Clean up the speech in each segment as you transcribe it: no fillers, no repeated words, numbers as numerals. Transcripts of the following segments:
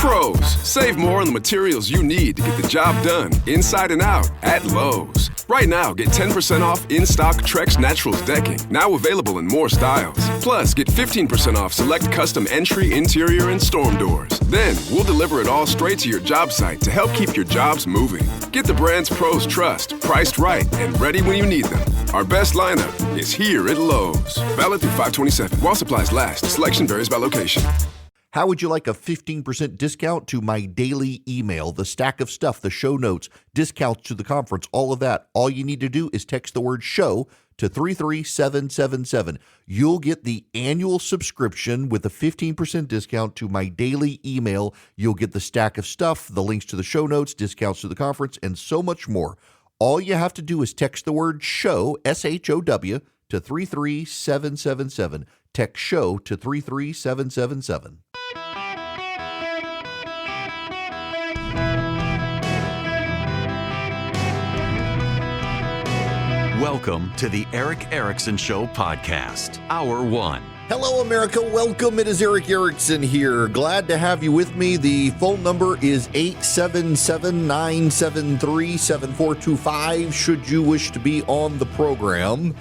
Pros, save more on the materials you need to get the job done, inside and out, at Lowe's. Right now, get 10% off in-stock Trex Naturals decking, now available in more styles. Plus, get 15% off select custom entry, interior, and storm doors. Then, we'll deliver it all straight to your job site to help keep your jobs moving. Get the brands pros trust, priced right, and ready when you need them. Our best lineup is here at Lowe's. Valid through 5/27. While supplies last. Selection varies by location. How would you like a 15% discount to my daily email, the stack of stuff, the show notes, discounts to the conference, all of that? All you need to do is text the word show to 33777. You'll get the annual subscription with a 15% discount to my daily email. You'll get the stack of stuff, the links to the show notes, discounts to the conference, and so much more. All you have to do is text the word show, SHOW, to 33777. Text show to 33777. Welcome to the Eric Erickson Show podcast, Hour 1. Hello, America. Welcome. It is Eric Erickson here. Glad to have you with me. The phone number is 877-973-7425. Should you wish to be on the program,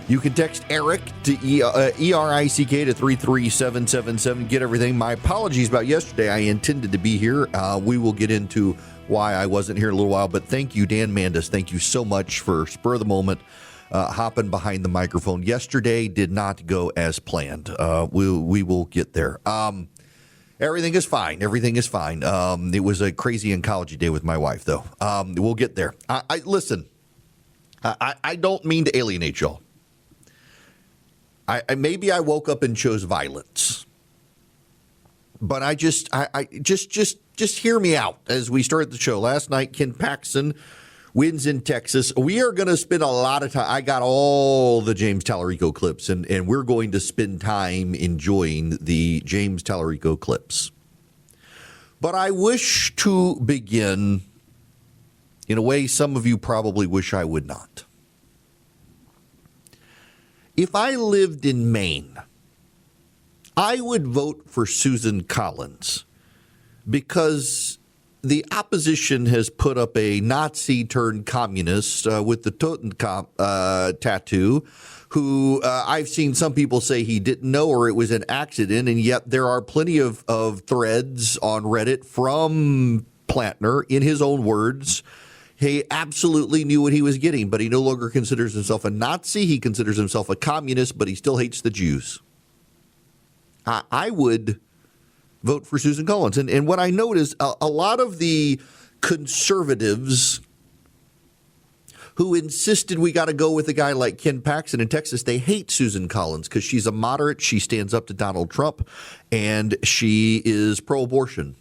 you can text Eric to ERICK to 33777. Get everything. My apologies about yesterday. I intended to be here. We will get into why I wasn't here in a little while, but thank you, Dan Mandis. Thank you so much for spur of the moment hopping behind the microphone. Yesterday did not go as planned. We will get there. Everything is fine. Everything is fine. It was a crazy oncology day with my wife, though. We'll get there. Listen, I don't mean to alienate y'all. Maybe I woke up and chose violence, but I just hear me out as we start the show. Last night, Ken Paxton wins in Texas. We are going to spend a lot of time. I got all the James Talarico clips, and we're going to spend time enjoying the James Talarico clips. But I wish to begin in a way some of you probably wish I would not. If I lived in Maine, I would vote for Susan Collins because the opposition has put up a Nazi-turned-communist with the Totenkopf tattoo, who I've seen some people say he didn't know or it was an accident, and yet there are plenty of threads on Reddit from Plantner, in his own words. He absolutely knew what he was getting, but he no longer considers himself a Nazi. He considers himself a communist, but he still hates the Jews. I would vote for Susan Collins. And what I note is a lot of the conservatives who insisted we got to go with a guy like Ken Paxton in Texas, they hate Susan Collins because she's a moderate. She stands up to Donald Trump, and she is pro-abortion.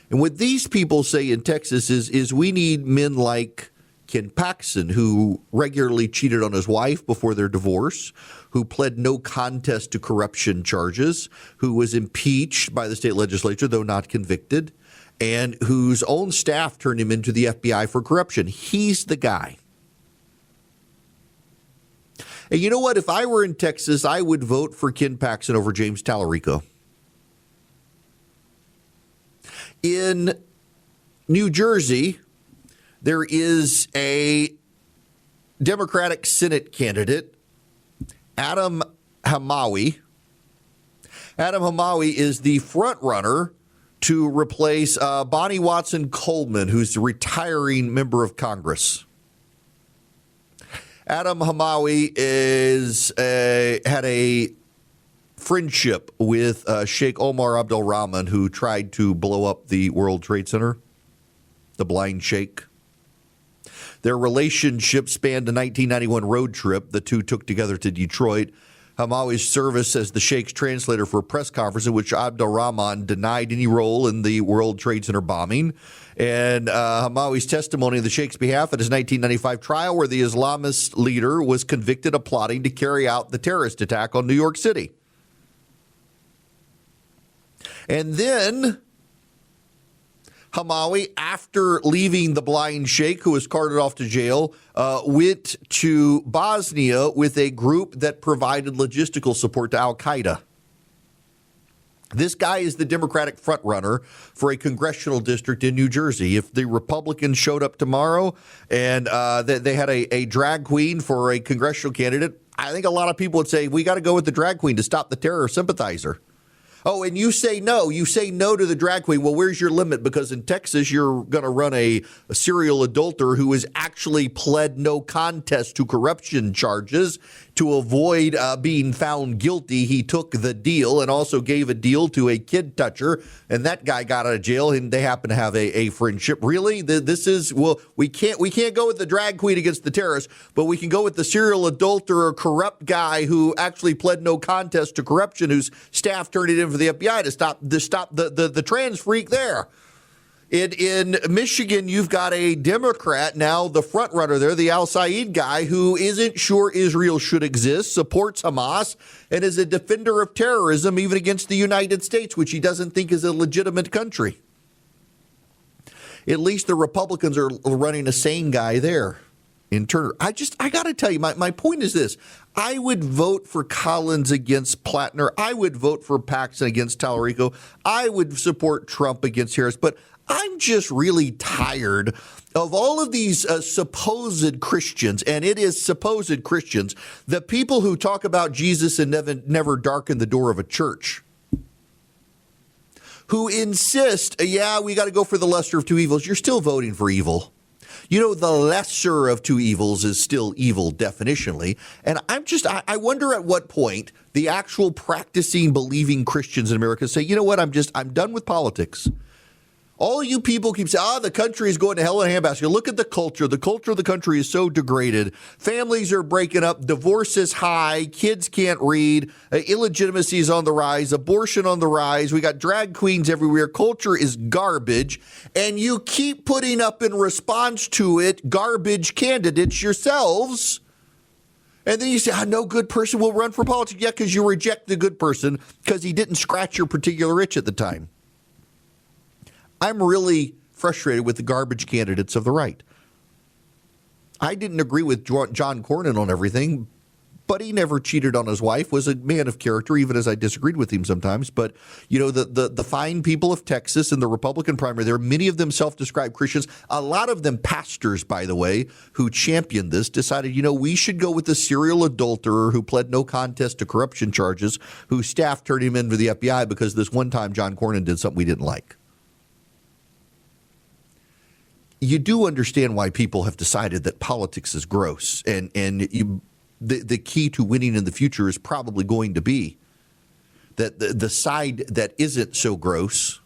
And what these people say in Texas is we need men like Ken Paxton, who regularly cheated on his wife before their divorce, who pled no contest to corruption charges, who was impeached by the state legislature, though not convicted, and whose own staff turned him into the FBI for corruption. He's the guy. And you know what? If I were in Texas, I would vote for Ken Paxton over James Talarico. In New Jersey, there is a Democratic Senate candidate, Adam Hamawi. Adam Hamawi is the front runner to replace Bonnie Watson Coleman, who's the retiring member of Congress. Adam Hamawi had a friendship with Sheikh Omar Abdul Rahman, who tried to blow up the World Trade Center, the blind sheikh. Their relationship spanned a 1991 road trip the two took together to Detroit. Hamawi's service as the Sheikh's translator for a press conference in which Abdul Rahman denied any role in the World Trade Center bombing. And Hamawi's testimony on the Sheikh's behalf at his 1995 trial, where the Islamist leader was convicted of plotting to carry out the terrorist attack on New York City. And then Hamawi, after leaving the blind sheikh who was carted off to jail, went to Bosnia with a group that provided logistical support to al-Qaeda. This guy is the Democratic frontrunner for a congressional district in New Jersey. If the Republicans showed up tomorrow and they had a drag queen for a congressional candidate, I think a lot of people would say, we got to go with the drag queen to stop the terror sympathizer. Oh, and you say no. You say no to the drag queen. Well, where's your limit? Because in Texas, you're going to run a serial adulterer who has actually pled no contest to corruption charges to avoid being found guilty. He took the deal and also gave a deal to a kid toucher, and that guy got out of jail, and they happen to have a friendship. Really? This is, well, we can't go with the drag queen against the terrorists, but we can go with the serial adulterer, corrupt guy who actually pled no contest to corruption, whose staff turned it in for the FBI to stop the trans freak there. In Michigan, you've got a Democrat now, the front runner there, the al-Said guy, who isn't sure Israel should exist, supports Hamas, and is a defender of terrorism even against the United States, which he doesn't think is a legitimate country. At least the Republicans are running a sane guy there in Turner. I got to tell you, my point is this. I would vote for Collins against Plattner. I would vote for Paxton against Talarico. I would support Trump against Harris. But I'm just really tired of all of these supposed Christians, and it is supposed Christians, the people who talk about Jesus and never darken the door of a church, who insist, we got to go for the lesser of two evils. You're still voting for evil. You know, the lesser of two evils is still evil definitionally. And I wonder at what point the actual practicing, believing Christians in America say, you know what, I'm done with politics. All you people keep saying, the country is going to hell in a handbasket. Look at the culture. The culture of the country is so degraded. Families are breaking up. Divorce is high. Kids can't read. Illegitimacy is on the rise. Abortion on the rise. We got drag queens everywhere. Culture is garbage. And you keep putting up in response to it garbage candidates yourselves. And then you say, no good person will run for politics. Yeah, because you reject the good person because he didn't scratch your particular itch at the time. I'm really frustrated with the garbage candidates of the right. I didn't agree with John Cornyn on everything, but he never cheated on his wife, was a man of character, even as I disagreed with him sometimes. But, you know, the fine people of Texas and the Republican primary there, many of them self-described Christians, a lot of them pastors, by the way, who championed this, decided, we should go with the serial adulterer who pled no contest to corruption charges, whose staff turned him in for the FBI because this one time John Cornyn did something we didn't like. You do understand why people have decided that politics is gross, and the key to winning in the future is probably going to be that the side that isn't so gross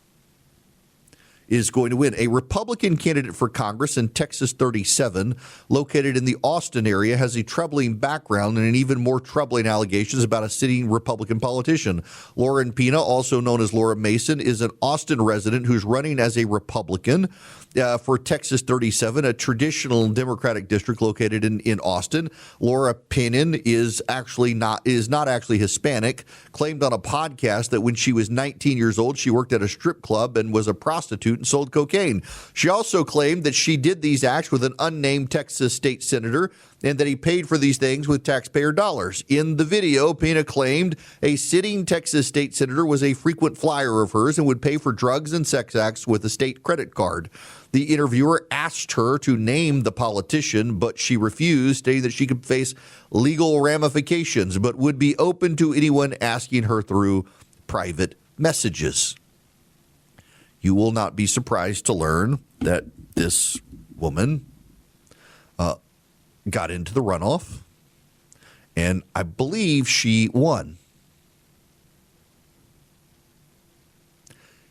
is going to win. A Republican candidate for Congress in Texas 37, located in the Austin area, has a troubling background and an even more troubling allegations about a sitting Republican politician. Lauren Pena, also known as Laura Mason, is an Austin resident who's running as a Republican for Texas 37, a traditional Democratic district located in Austin. Laura Pena is not actually Hispanic. Claimed on a podcast that when she was 19 years old, she worked at a strip club and was a prostitute and sold cocaine. She also claimed that she did these acts with an unnamed Texas state senator and that he paid for these things with taxpayer dollars. In the video, Pena claimed a sitting Texas state senator was a frequent flyer of hers and would pay for drugs and sex acts with a state credit card. The interviewer asked her to name the politician, but she refused, stating that she could face legal ramifications, but would be open to anyone asking her through private messages. You will not be surprised to learn that this woman got into the runoff, and I believe she won.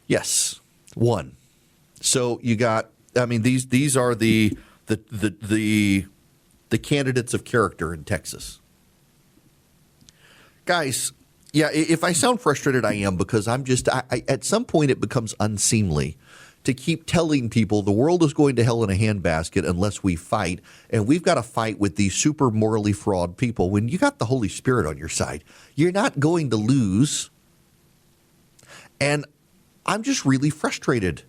Yes, won. So you got, these are the candidates of character in Texas. Guys, if I sound frustrated, I am, because I at some point it becomes unseemly to keep telling people the world is going to hell in a handbasket unless we fight, and we've got to fight with these super morally flawed people. When you got the Holy Spirit on your side, you're not going to lose. And I'm just really frustrated.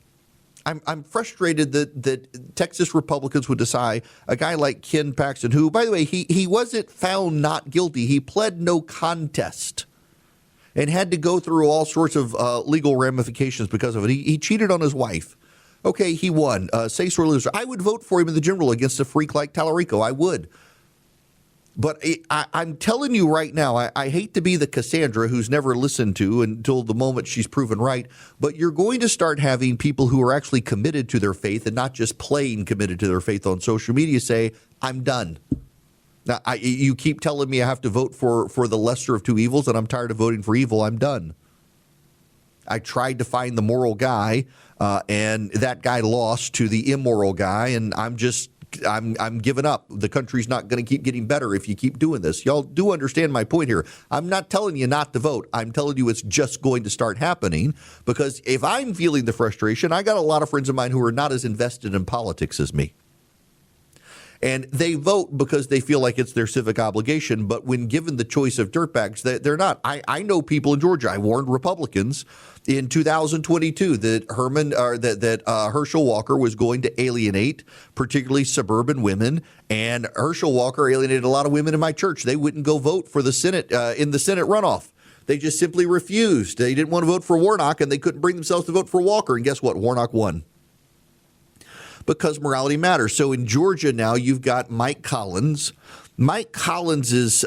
I'm frustrated that Texas Republicans would decide a guy like Ken Paxton, who, by the way, he wasn't found not guilty. He pled no contest. and had to go through all sorts of legal ramifications because of it. He cheated on his wife. Okay, he won. Say sore loser. I would vote for him in the general against a freak like Talarico. I would. But I'm telling you right now, I hate to be the Cassandra who's never listened to until the moment she's proven right, but you're going to start having people who are actually committed to their faith and not just plain committed to their faith on social media say, I'm done. Now, you keep telling me I have to vote for the lesser of two evils, and I'm tired of voting for evil. I'm done. I tried to find the moral guy, and that guy lost to the immoral guy, and I'm giving up. The country's not going to keep getting better if you keep doing this. Y'all do understand my point here. I'm not telling you not to vote. I'm telling you it's just going to start happening, because if I'm feeling the frustration, I got a lot of friends of mine who are not as invested in politics as me. And they vote because they feel like it's their civic obligation. But when given the choice of dirtbags, they're not. I know people in Georgia. I warned Republicans in 2022 that Herschel Walker was going to alienate particularly suburban women. And Herschel Walker alienated a lot of women in my church. They wouldn't go vote for the Senate in the Senate runoff. They just simply refused. They didn't want to vote for Warnock, and they couldn't bring themselves to vote for Walker. And guess what? Warnock won. Because morality matters. So in Georgia now, you've got Mike Collins. Mike Collins's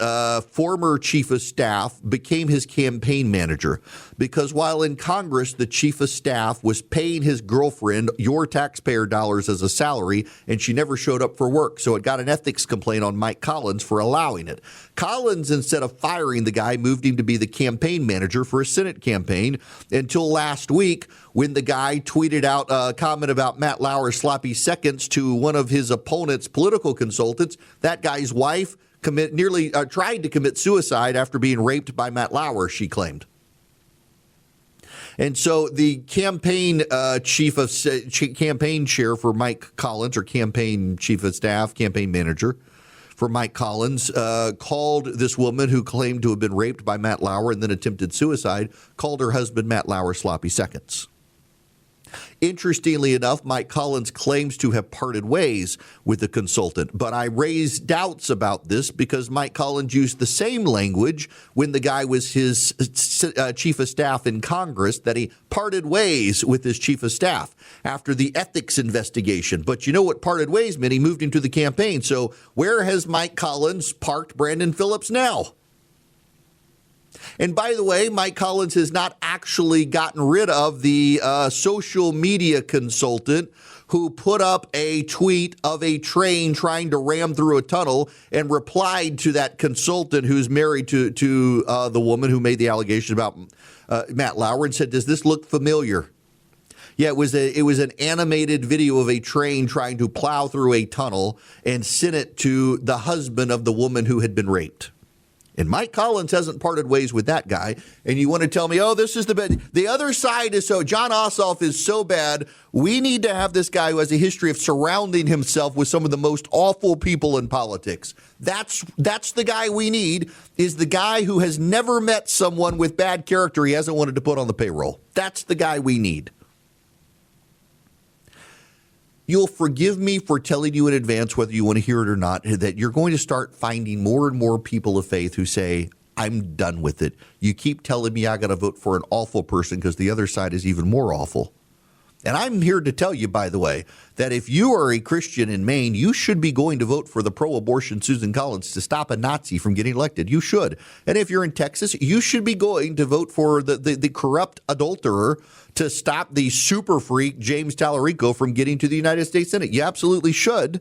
former chief of staff became his campaign manager because while in Congress, the chief of staff was paying his girlfriend your taxpayer dollars as a salary, and she never showed up for work. So it got an ethics complaint on Mike Collins for allowing it. Collins, instead of firing the guy, moved him to be the campaign manager for a Senate campaign until last week when the guy tweeted out a comment about Matt Lauer's sloppy seconds to one of his opponent's political consultants. That guy's wife tried to commit suicide after being raped by Matt Lauer, she claimed. And so the campaign campaign chair for Mike Collins, or campaign chief of staff, campaign manager for Mike Collins, called this woman who claimed to have been raped by Matt Lauer and then attempted suicide, called her husband Matt Lauer sloppy seconds. Interestingly enough, Mike Collins claims to have parted ways with the consultant, but I raised doubts about this because Mike Collins used the same language when the guy was his chief of staff in Congress, that he parted ways with his chief of staff after the ethics investigation. But you know what parted ways meant? He moved into the campaign. So where has Mike Collins parked Brandon Phillips now? And by the way, Mike Collins has not actually gotten rid of the social media consultant who put up a tweet of a train trying to ram through a tunnel and replied to that consultant who's married to the woman who made the allegation about Matt Lauer and said, "Does this look familiar?" Yeah, it was an animated video of a train trying to plow through a tunnel and sent it to the husband of the woman who had been raped. And Mike Collins hasn't parted ways with that guy. And you want to tell me, oh, this is the bad. The other side is John Ossoff is so bad. We need to have this guy who has a history of surrounding himself with some of the most awful people in politics. That's the guy we need, is the guy who has never met someone with bad character he hasn't wanted to put on the payroll. That's the guy we need. You'll forgive me for telling you in advance, whether you want to hear it or not, that you're going to start finding more and more people of faith who say, I'm done with it. You keep telling me I got to vote for an awful person because the other side is even more awful. And I'm here to tell you, by the way, that if you are a Christian in Maine, you should be going to vote for the pro-abortion Susan Collins to stop a Nazi from getting elected. You should. And if you're in Texas, you should be going to vote for the corrupt adulterer to stop the super freak James Talarico from getting to the United States Senate. You absolutely should.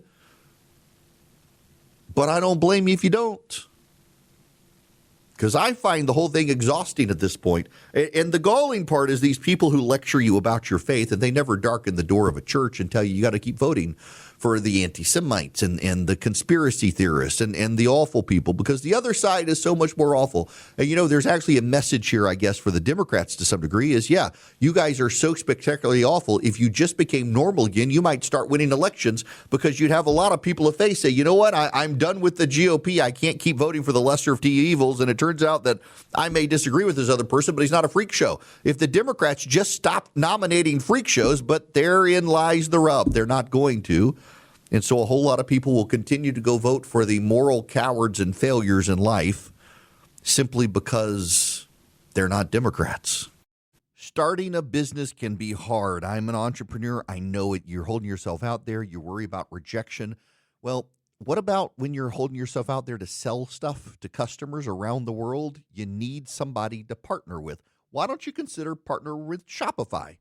But I don't blame you if you don't. Because I find the whole thing exhausting at this point. And the galling part is these people who lecture you about your faith, and they never darken the door of a church and tell you got to keep voting for the anti-Semites and the conspiracy theorists and the awful people, because the other side is so much more awful. And, you know, there's actually a message here, I guess, for the Democrats to some degree is, yeah, you guys are so spectacularly awful. If you just became normal again, you might start winning elections, because you'd have a lot of people of faith say, you know what, I'm done with the GOP. I can't keep voting for the lesser of two evils. And it turns out that I may disagree with this other person, but he's not a freak show. If the Democrats just stopped nominating freak shows, but therein lies the rub. They're not going to. And so a whole lot of people will continue to go vote for the moral cowards and failures in life simply because They're not Democrats. Starting a business can be hard. I'm an entrepreneur. I know it. You're holding yourself out there. You worry about rejection. Well, what about when you're holding yourself out there to sell stuff to customers around the world? You need somebody to partner with. Why don't you consider partnering with Shopify?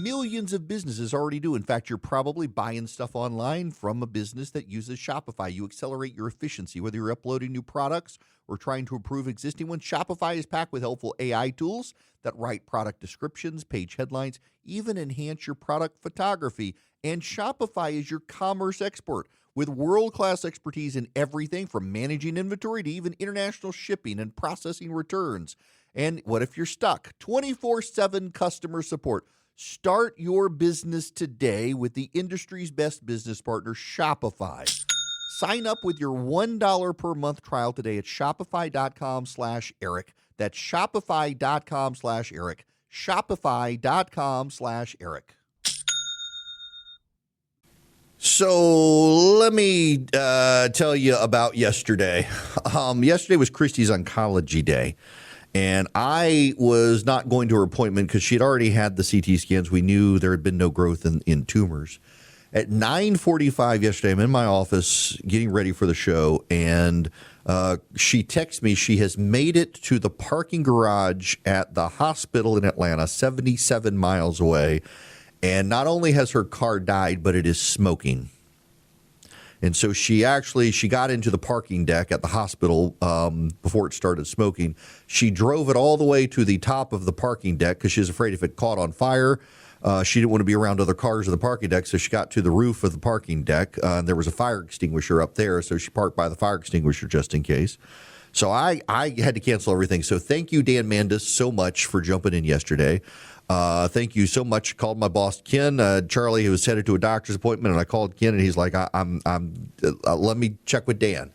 Millions of businesses already do. In fact, you're probably buying stuff online from a business that uses Shopify. You accelerate your efficiency, whether you're uploading new products or trying to improve existing ones. Shopify is packed with helpful AI tools that write product descriptions, page headlines, even enhance your product photography. And Shopify is your commerce expert with world-class expertise in everything from managing inventory to even international shipping and processing returns. And what if you're stuck? 24/7 customer support. Start your business today with the industry's best business partner, Shopify. Sign up with your $1 per month trial today at shopify.com/Eric. That's shopify.com/Eric. Shopify.com/Eric. So let me tell you about yesterday. Yesterday was Christy's Oncology Day. And I was not going to her appointment because she had already had the CT scans. We knew there had been no growth in tumors. At 9:45 yesterday, I'm in my office getting ready for the show, and she texts me. She has made it to the parking garage at the hospital in Atlanta, 77 miles away. And not only has her car died, but it is smoking. And so she got into the parking deck at the hospital before it started smoking. She drove it all the way to the top of the parking deck because she was afraid if it caught on fire, she didn't want to be around other cars in the parking deck. So she got to the roof of the parking deck. And there was a fire extinguisher up there. So she parked by the fire extinguisher just in case. So I had to cancel everything. So thank you, Dan Mandis, so much for jumping in yesterday. Thank you so much. Called my boss, Ken. Charlie, who was headed to a doctor's appointment, and I called Ken, and he's like, let me check with Dan.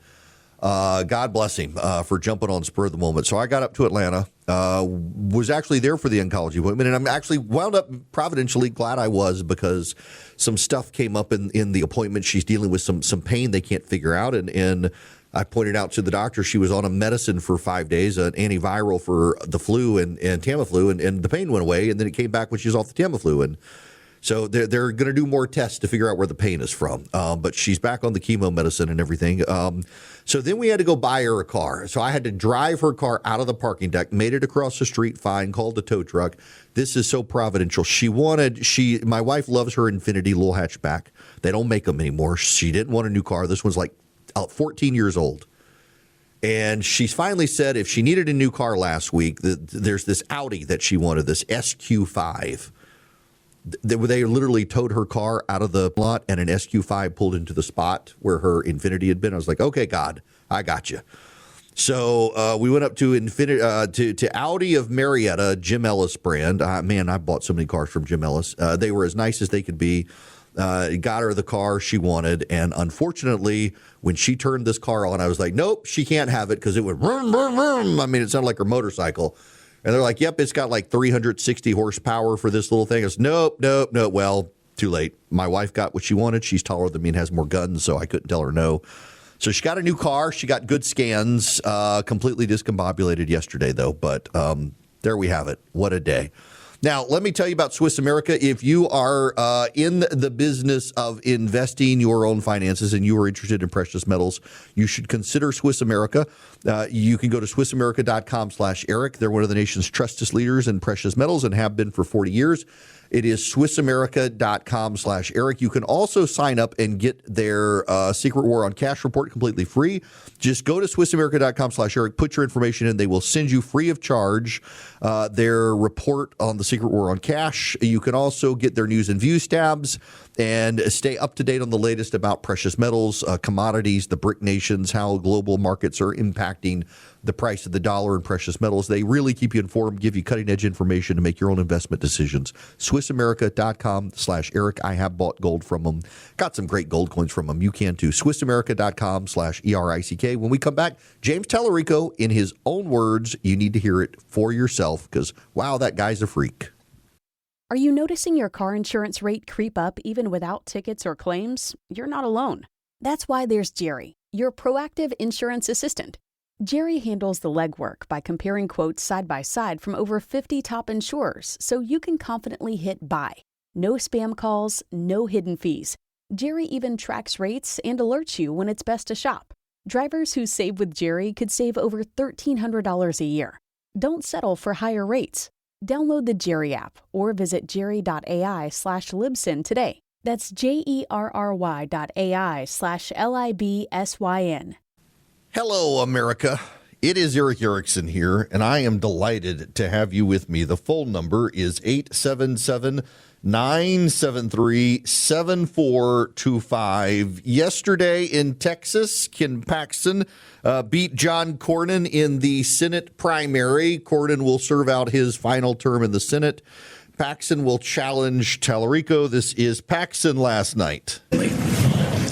God bless him for jumping on spur of the moment. So I got up to Atlanta, was actually there for the oncology appointment, and I'm actually wound up providentially glad I was because some stuff came up in the appointment. She's dealing with some pain they can't figure out, and I pointed out to the doctor she was on a medicine for 5 days, an antiviral for the flu and Tamiflu, and the pain went away, and then it came back when she was off the Tamiflu. And so they're going to do more tests to figure out where the pain is from. But she's back on the chemo medicine and everything. So then we had to go buy her a car. So I had to drive her car out of the parking deck, made it across the street fine, called the tow truck. This is so providential. My wife loves her Infiniti little hatchback. They don't make them anymore. She didn't want a new car. This one's like 14 years old. And she's finally said if she needed a new car last week, there's this Audi that she wanted, this SQ5. They literally towed her car out of the lot and an SQ5 pulled into the spot where her Infiniti had been. I was like, okay, God, I got you. So we went up to to Audi of Marietta, Jim Ellis brand. Man, I bought so many cars from Jim Ellis. They were as nice as they could be. Got her the car she wanted, and unfortunately, when she turned this car on, I was like, nope, she can't have it because it would vroom, vroom, vroom. I mean, it sounded like her motorcycle. And they're like, yep, it's got like 360 horsepower for this little thing. I was, nope. Well, too late. My wife got what she wanted. She's taller than me and has more guns, so I couldn't tell her no. So she got a new car. She got good scans, completely discombobulated yesterday, though. But there we have it. What a day. Now, let me tell you about Swiss America. If you are in the business of investing your own finances and you are interested in precious metals, you should consider Swiss America. You can go to SwissAmerica.com/Eric. They're one of the nation's trusted leaders in precious metals and have been for 40 years. It is SwissAmerica.com/Eric. You can also sign up and get their Secret War on Cash report completely free. Just go to SwissAmerica.com/Eric, put your information in. They will send you free of charge their report on the Secret War on Cash. You can also get their news and views tabs and stay up to date on the latest about precious metals, commodities, the BRIC nations, how global markets are impacting the price of the dollar and precious metals. They really keep you informed, give you cutting-edge information to make your own investment decisions. SwissAmerica.com/Eric. I have bought gold from them. Got some great gold coins from them. You can too. SwissAmerica.com/ERICK. When we come back, James Talarico, in his own words, you need to hear it for yourself because, wow, that guy's a freak. Are you noticing your car insurance rate creep up even without tickets or claims? You're not alone. That's why there's Jerry, your proactive insurance assistant. Jerry handles the legwork by comparing quotes side by side from over 50 top insurers so you can confidently hit buy. No spam calls, no hidden fees. Jerry even tracks rates and alerts you when it's best to shop. Drivers who save with Jerry could save over $1,300 a year. Don't settle for higher rates. Download the Jerry app or visit jerry.ai/libsyn today. That's jerry.ai/libsyn. Hello, America. It is Eric Erickson here, and I am delighted to have you with me. The phone number is 877-973-7425. Yesterday in Texas, Ken Paxton beat John Cornyn in the Senate primary. Cornyn will serve out his final term in the Senate. Paxton will challenge Talarico. This is Paxton last night.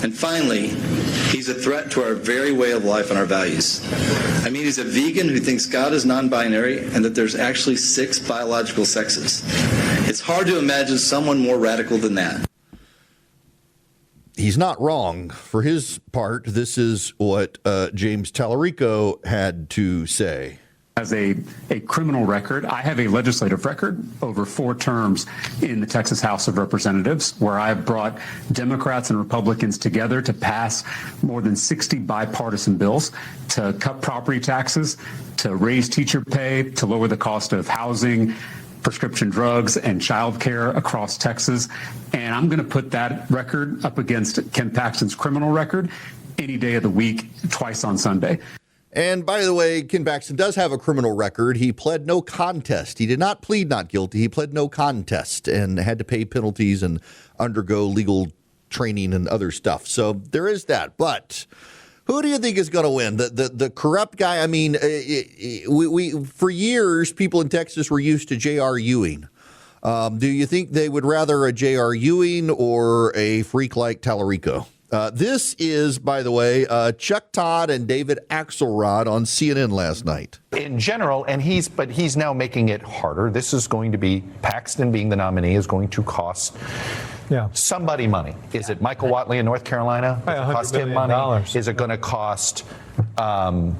And finally, he's a threat to our very way of life and our values. I mean, he's a vegan who thinks God is non-binary and that there's actually 6 biological sexes. It's hard to imagine someone more radical than that. He's not wrong. For his part, this is what James Talarico had to say. As a criminal record, I have a legislative record over 4 terms in the Texas House of Representatives, where I've brought Democrats and Republicans together to pass more than 60 bipartisan bills to cut property taxes, to raise teacher pay, to lower the cost of housing, prescription drugs, and child care across Texas. And I'm going to put that record up against Ken Paxton's criminal record any day of the week, twice on Sunday. And by the way, Ken Paxton does have a criminal record. He pled no contest. He did not plead not guilty. He pled no contest and had to pay penalties and undergo legal training and other stuff. So there is that. But who do you think is going to win? The corrupt guy? I mean, we for years, people in Texas were used to J.R. Ewing. Do you think they would rather a J.R. Ewing or a freak like Talarico? This is, by the way, Chuck Todd and David Axelrod on CNN last night. In general, but he's now making it harder. This is going to be, Paxton being the nominee is going to cost somebody money. Is it Michael Whatley in North Carolina? Does it cost him money? Is it going to cost John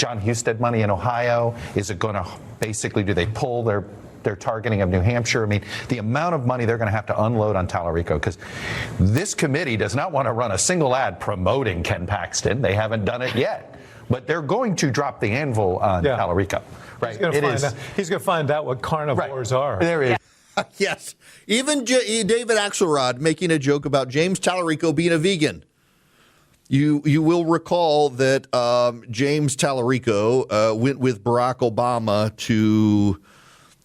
Husted money in Ohio? Is it going to basically, do they pull their targeting of New Hampshire? I mean, the amount of money they're going to have to unload on Talarico, because this committee does not want to run a single ad promoting Ken Paxton. They haven't done it yet, but they're going to drop the anvil on Talarico. Right? He's going to find out what carnivores are. There is. Yes. Even David Axelrod making a joke about James Talarico being a vegan. You will recall that James Talarico went with Barack Obama to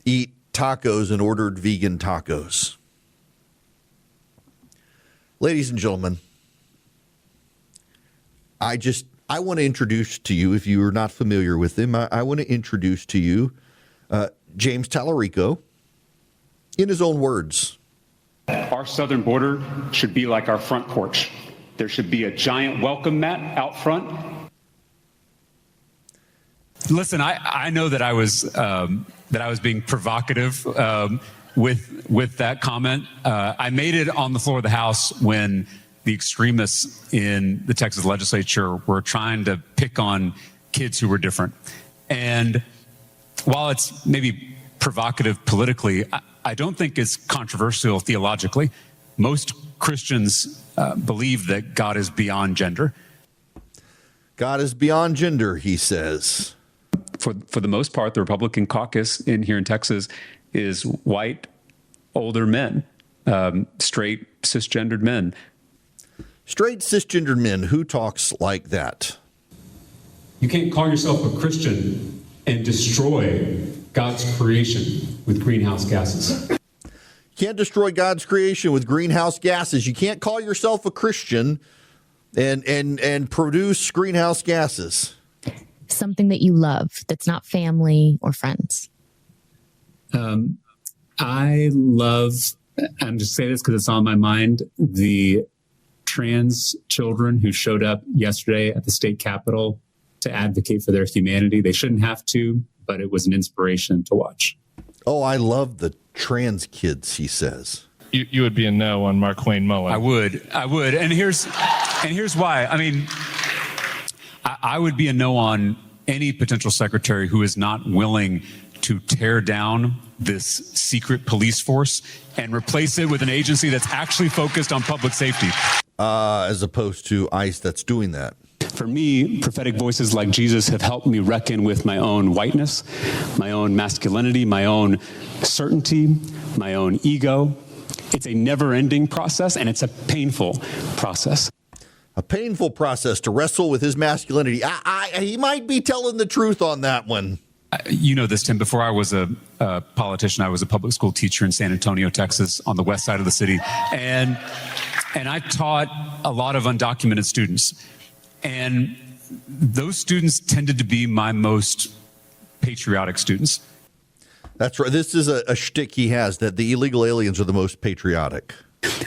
eat tacos and ordered vegan tacos. Ladies and gentlemen, I want to introduce to you, if you are not familiar with him, I want to introduce to you James Talarico in his own words. Our southern border should be like our front porch. There should be a giant welcome mat out front. Listen, I know that I was being provocative with that comment. I made it on the floor of the House when the extremists in the Texas legislature were trying to pick on kids who were different. And while it's maybe provocative politically, I don't think it's controversial theologically. Most Christians believe that God is beyond gender. God is beyond gender, he says. For the most part, the Republican caucus here in Texas is white, older men, straight, cisgendered men. Straight, cisgendered men. Who talks like that? You can't call yourself a Christian and destroy God's creation with greenhouse gases. Can't destroy God's creation with greenhouse gases. You can't call yourself a Christian and produce greenhouse gases. Something that you love that's not family or friends. I love, I'm just saying this because it's on my mind, the trans children who showed up yesterday at the state capitol to advocate for their humanity. They shouldn't have to, but it was an inspiration to watch. Oh, I love the trans kids, he says. You would be a no on Mark Wayne Mullen. I would. And here's why. I mean, I would be a no on any potential secretary who is not willing to tear down this secret police force and replace it with an agency that's actually focused on public safety. As opposed to ICE that's doing that. For me, prophetic voices like Jesus have helped me reckon with my own whiteness, my own masculinity, my own certainty, my own ego. It's a never-ending process, and it's a painful process. A painful process to wrestle with his masculinity. He might be telling the truth on that one. You know this, Tim. Before I was a politician, I was a public school teacher in San Antonio, Texas, on the west side of the city. And I taught a lot of undocumented students. And those students tended to be my most patriotic students. That's right. This is a shtick he has, that the illegal aliens are the most patriotic.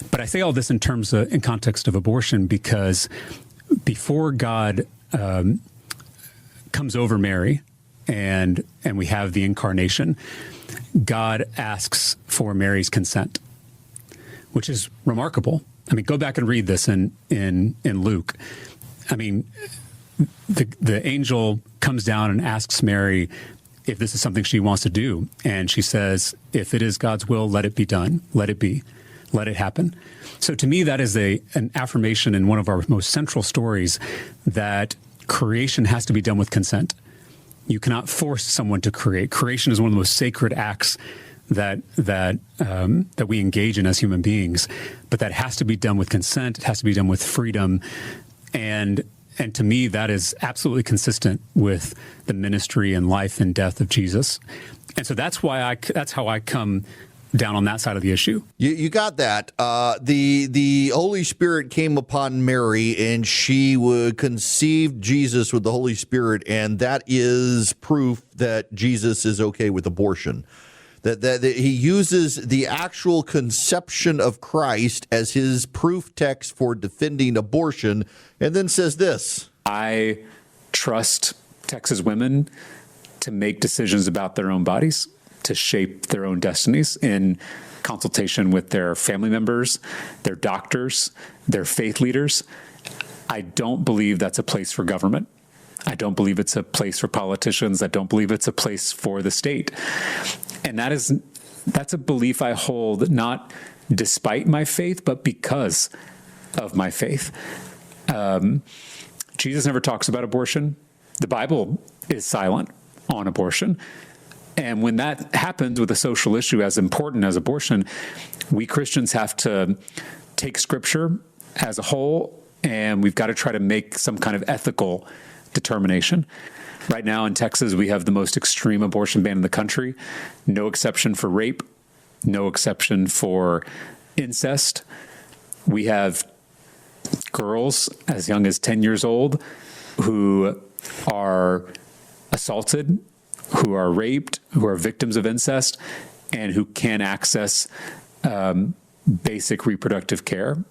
But I say all this in terms of, in context of abortion, because before God comes over Mary and we have the incarnation, God asks for Mary's consent, which is remarkable. I mean, go back and read this in Luke. I mean, the angel comes down and asks Mary if this is something she wants to do. And she says, if it is God's will, let it be done. Let it be. Let it happen. So to me, that is an affirmation in one of our most central stories that creation has to be done with consent. You cannot force someone to create. Creation is one of the most sacred acts that we engage in as human beings. But that has to be done with consent. It has to be done with freedom. And to me, that is absolutely consistent with the ministry and life and death of Jesus. And so that's how I come down on that side of the issue. You got that. The Holy Spirit came upon Mary, and she conceived Jesus with the Holy Spirit, and that is proof that Jesus is okay with abortion. That he uses the actual conception of Christ as his proof text for defending abortion, and then says this: I trust Texas women to make decisions about their own bodies, to shape their own destinies in consultation with their family members, their doctors, their faith leaders. I don't believe that's a place for government. I don't believe it's a place for politicians. I don't believe it's a place for the state. And that's a belief I hold not despite my faith, but because of my faith. Jesus never talks about abortion. The Bible is silent on abortion. And when that happens with a social issue as important as abortion, we Christians have to take Scripture as a whole, and we've got to try to make some kind of ethical determination. Right now in Texas, we have the most extreme abortion ban in the country. No exception for rape, no exception for incest. We have girls as young as 10 years old who are assaulted, who are raped, who are victims of incest, and who can't access basic reproductive care.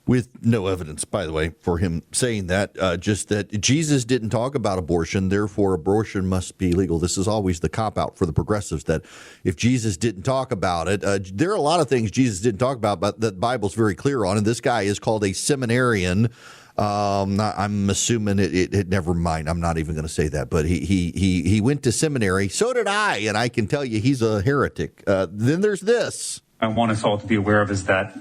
With no evidence, by the way, for him saying that, just that Jesus didn't talk about abortion, therefore abortion must be legal. This is always the cop-out for the progressives, that if Jesus didn't talk about it, there are a lot of things Jesus didn't talk about, but the Bible's very clear on, and this guy is called a seminarian. I'm assuming it never mind. I'm not even going to say that, but he went to seminary. So did I, and I can tell you he's a heretic. Then there's this. I want us all to be aware of is that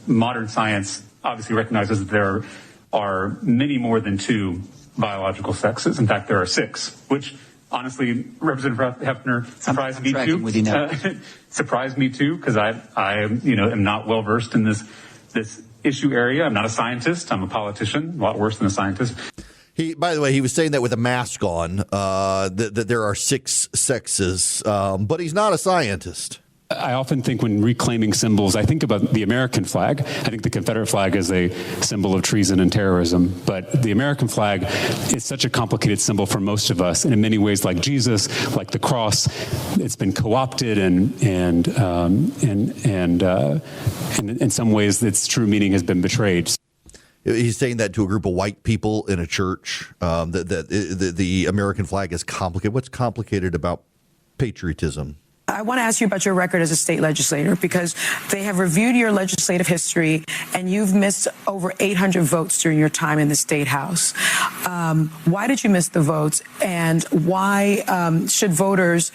modern science obviously recognizes that there are many more than two biological sexes. In fact, there are 6, which honestly, Representative Hefner, surprised me too. Surprised me too, because I am not well versed in this issue area. I'm not a scientist. I'm a politician, a lot worse than a scientist. By the way, he was saying that with a mask on, that there are 6 sexes, but he's not a scientist. I often think when reclaiming symbols, I think about the American flag. I think the Confederate flag is a symbol of treason and terrorism, but the American flag is such a complicated symbol for most of us. And in many ways, like Jesus, like the cross, it's been co-opted and in some ways its true meaning has been betrayed. He's saying that to a group of white people in a church, that the American flag is complicated. What's complicated about patriotism? I want to ask you about your record as a state legislator, because they have reviewed your legislative history and you've missed over 800 votes during your time in the State House. Why did you miss the votes, and why should voters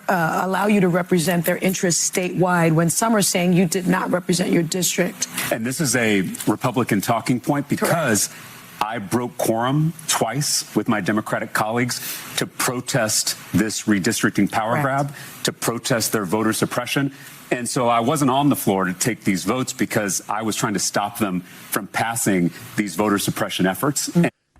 allow you to represent their interests statewide when some are saying you did not represent your district? And this is a Republican talking point because I broke quorum twice with my Democratic colleagues to protest this redistricting power grab, to protest their voter suppression. And so I wasn't on the floor to take these votes because I was trying to stop them from passing these voter suppression efforts.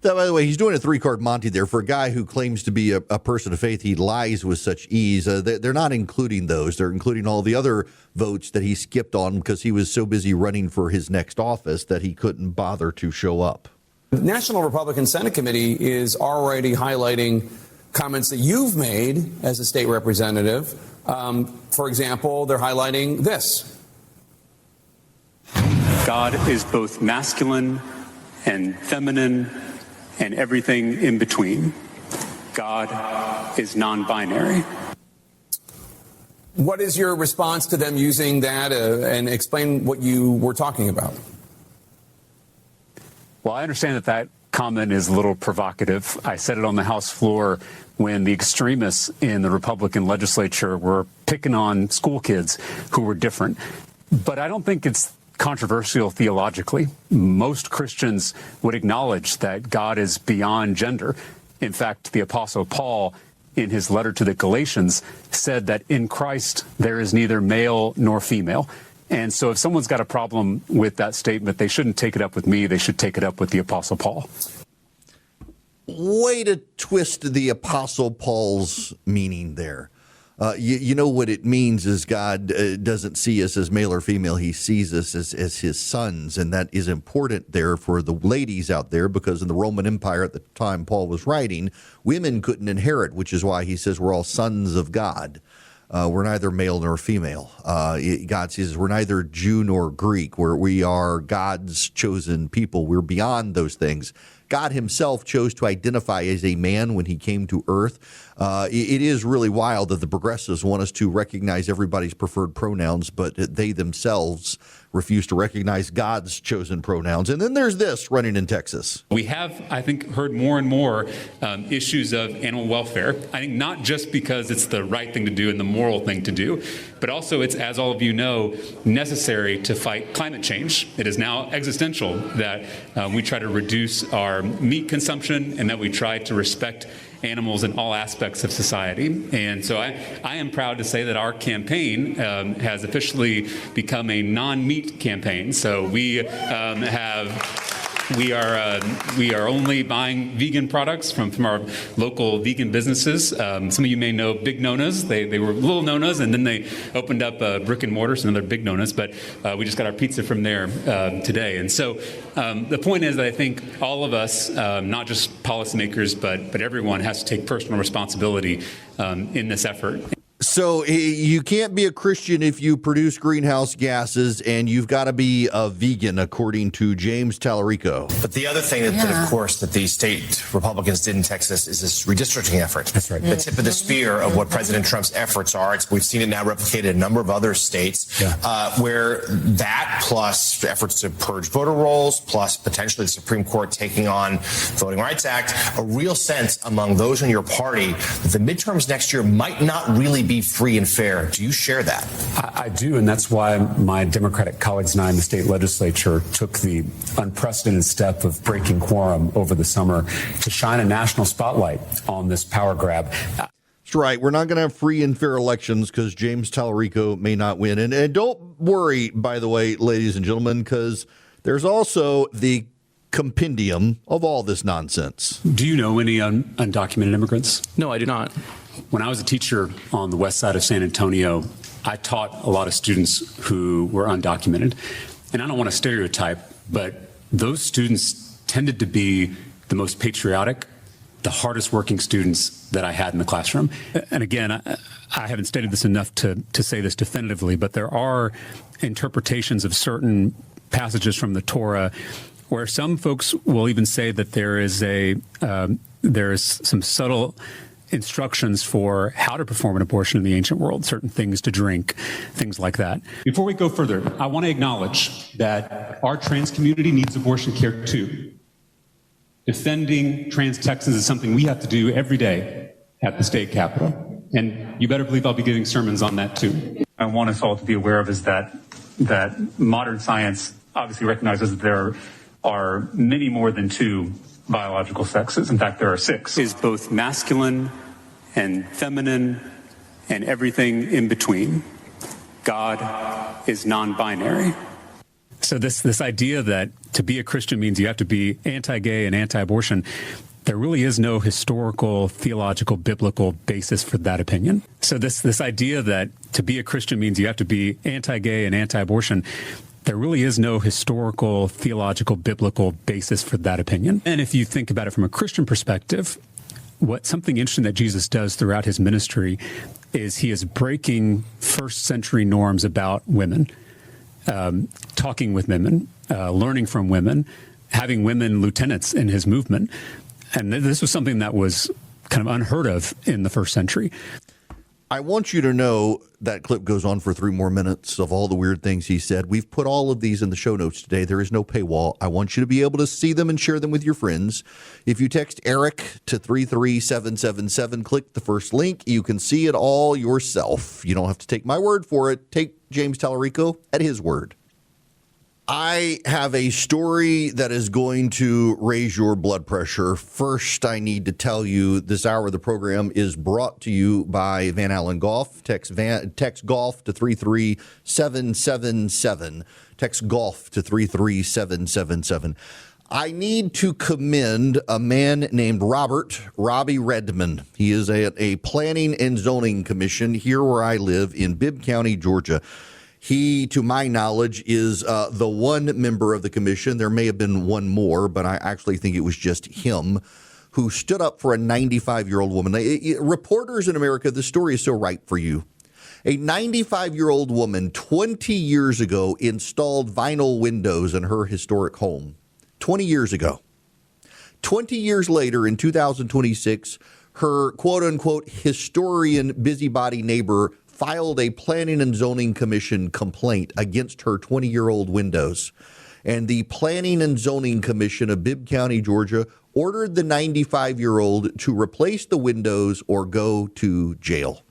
So, by the way, he's doing a three-card Monty there. For a guy who claims to be a person of faith, he lies with such ease. They're not including those. They're including all the other votes that he skipped on because he was so busy running for his next office that he couldn't bother to show up. The National Republican Senate Committee is already highlighting comments that you've made as a state representative. For example, they're highlighting this. God is both masculine and feminine and everything in between. God is non-binary. What is your response to them using that, and explain what you were talking about? Well, I understand that comment is a little provocative. I said it on the House floor when the extremists in the Republican legislature were picking on school kids who were different. But I don't think it's controversial theologically. Most Christians would acknowledge that God is beyond gender. In fact, the Apostle Paul, in his letter to the Galatians, said that in Christ there is neither male nor female. And so if someone's got a problem with that statement, they shouldn't take it up with me. They should take it up with the Apostle Paul. Way to twist the Apostle Paul's meaning there. You know what it means is God doesn't see us as male or female. He sees us as his sons. And that is important there for the ladies out there, because in the Roman Empire at the time Paul was writing, women couldn't inherit, which is why he says we're all sons of God. We're neither male nor female. God says we're neither Jew nor Greek. We are God's chosen people. We're beyond those things. God himself chose to identify as a man when he came to earth. It is really wild that the progressives want us to recognize everybody's preferred pronouns, but they themselves refuse to recognize God's chosen pronouns. And then there's this running in Texas. We have, I think, heard more and more issues of animal welfare. I think not just because it's the right thing to do and the moral thing to do, but also it's, as all of you know, necessary to fight climate change. It is now existential that we try to reduce our meat consumption and that we try to respect animals in all aspects of society. And so I am proud to say that our campaign has officially become a non-meat campaign. So we are only buying vegan products from our local vegan businesses. Some of you may know Big Nona's. They were little Nona's, and then they opened up brick and mortar, so another Big Nona's. But we just got our pizza from there today. And so the point is that I think all of us, not just policymakers, but everyone has to take personal responsibility in this effort. So you can't be a Christian if you produce greenhouse gases, and you've got to be a vegan, according to James Talarico. But the other thing that of course, that the state Republicans did in Texas is this redistricting effort. That's right. The tip of the spear of what President Trump's efforts are. We've seen it now replicated in a number of other states, where that plus efforts to purge voter rolls, plus potentially the Supreme Court taking on the Voting Rights Act, a real sense among those in your party that the midterms next year might not really be free and fair. Do you share that? I do, and that's why my Democratic colleagues and I in the state legislature took the unprecedented step of breaking quorum over the summer to shine a national spotlight on this power grab. That's right. We're not going to have free and fair elections because James Talarico may not win. And don't worry, by the way, ladies and gentlemen, because there's also the compendium of all this nonsense. Do you know any undocumented immigrants? No, I do not. When I was a teacher on the west side of San Antonio, I taught a lot of students who were undocumented. And I don't want to stereotype, but those students tended to be the most patriotic, the hardest working students that I had in the classroom. And again, I haven't stated this enough to say this definitively, but there are interpretations of certain passages from the Torah where some folks will even say that there is some subtle instructions for how to perform an abortion in the ancient world, certain things to drink, things like that. Before we go further, I want to acknowledge that our trans community needs abortion care too. Defending trans Texans is something we have to do every day at the state capitol. And you better believe I'll be giving sermons on that too. I want us all to be aware of is that modern science obviously recognizes that there are many more than two biological sexes. In fact, there are 6. Is both masculine and feminine and everything in between. God is non-binary. So this idea that to be a Christian means you have to be anti-gay and anti-abortion, there really is no historical, theological, biblical basis for that opinion. So this idea that to be a Christian means you have to be anti-gay and anti-abortion, there really is no historical, theological, biblical basis for that opinion. And if you think about it from a Christian perspective, something interesting that Jesus does throughout his ministry is he is breaking first century norms about women, talking with women, learning from women, having women lieutenants in his movement. And this was something that was kind of unheard of in the first century. I want you to know that clip goes on for 3 more minutes of all the weird things he said. We've put all of these in the show notes today. There is no paywall. I want you to be able to see them and share them with your friends. If you text Eric to 33777, click the first link. You can see it all yourself. You don't have to take my word for it. Take James Talarico at his word. I have a story that is going to raise your blood pressure. First, I need to tell you this hour of the program is brought to you by Van Allen Golf. Text golf to 33777. Text golf to 33777. I need to commend a man named Robbie Redmond. He is a planning and zoning commission here where I live in Bibb County, Georgia. He, to my knowledge, is the one member of the commission. There may have been one more, but I actually think it was just him who stood up for a 95-year-old woman. Reporters in America, this story is so right for you. A 95-year-old woman 20 years ago installed vinyl windows in her historic home. 20 years ago. 20 years later, in 2026, her quote-unquote historian busybody neighbor filed a planning and zoning commission complaint against her 20-year-old windows. And the Planning and Zoning Commission of Bibb County, Georgia, ordered the 95-year-old to replace the windows or go to jail.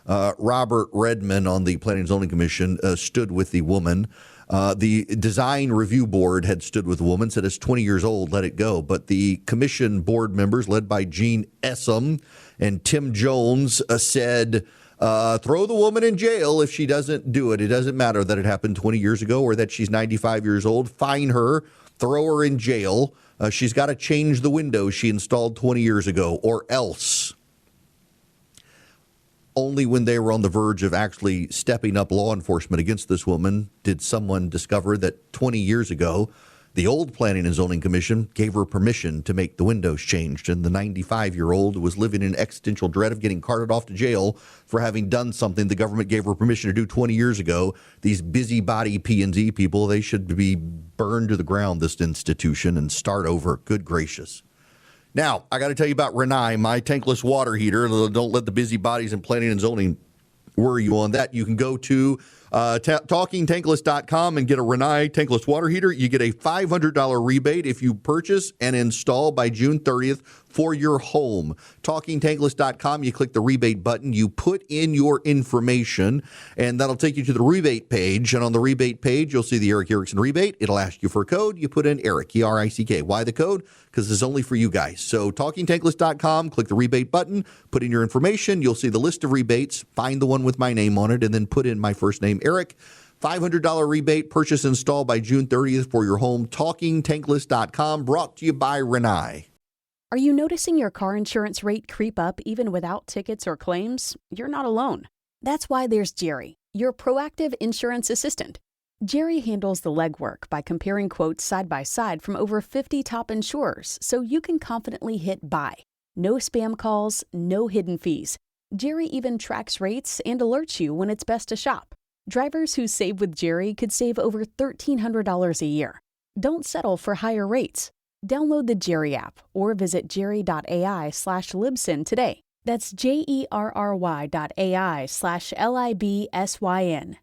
Robert Redmond on the Planning and Zoning Commission stood with the woman. The Design Review Board had stood with the woman, said it's 20 years old, let it go. But the commission board members, led by Gene Essam and Tim Jones, said, throw the woman in jail if she doesn't do it. It doesn't matter that it happened 20 years ago or that she's 95 years old. Fine her, throw her in jail. She's got to change the windows she installed 20 years ago or else. Only when they were on the verge of actually stepping up law enforcement against this woman did someone discover that 20 years ago, the old Planning and Zoning Commission gave her permission to make the windows changed, and the 95-year-old was living in existential dread of getting carted off to jail for having done something the government gave her permission to do 20 years ago. These busybody P&Z people, they should be burned to the ground, this institution, and start over. Good gracious. Now, I got to tell you about Renai, my tankless water heater. Don't let the busybodies in Planning and Zoning worry you on that. You can go to TalkingTankless.com and get a Renai tankless water heater. You get a $500 rebate if you purchase and install by June 30th for your home. TalkingTankless.com, you click the rebate button, you put in your information, and that'll take you to the rebate page. And on the rebate page, you'll see the Eric Erickson rebate. It'll ask you for a code. You put in Eric, E-R-I-C-K. Why the code? Because it's only for you guys. So TalkingTankless.com, click the rebate button, put in your information. You'll see the list of rebates. Find the one with my name on it, and then put in my first name, Eric. $500 rebate, purchase install by June 30th for your home. TalkingTankless.com, brought to you by Renai. Are you noticing your car insurance rate creep up even without tickets or claims? You're not alone. That's why there's Jerry, your proactive insurance assistant. Jerry handles the legwork by comparing quotes side by side from over 50 top insurers so you can confidently hit buy. No spam calls, no hidden fees. Jerry even tracks rates and alerts you when it's best to shop. Drivers who save with Jerry could save over $1,300 a year. Don't settle for higher rates. Download the Jerry app or visit jerry.ai/Libsyn today. That's JERRY.AI/LIBSYN.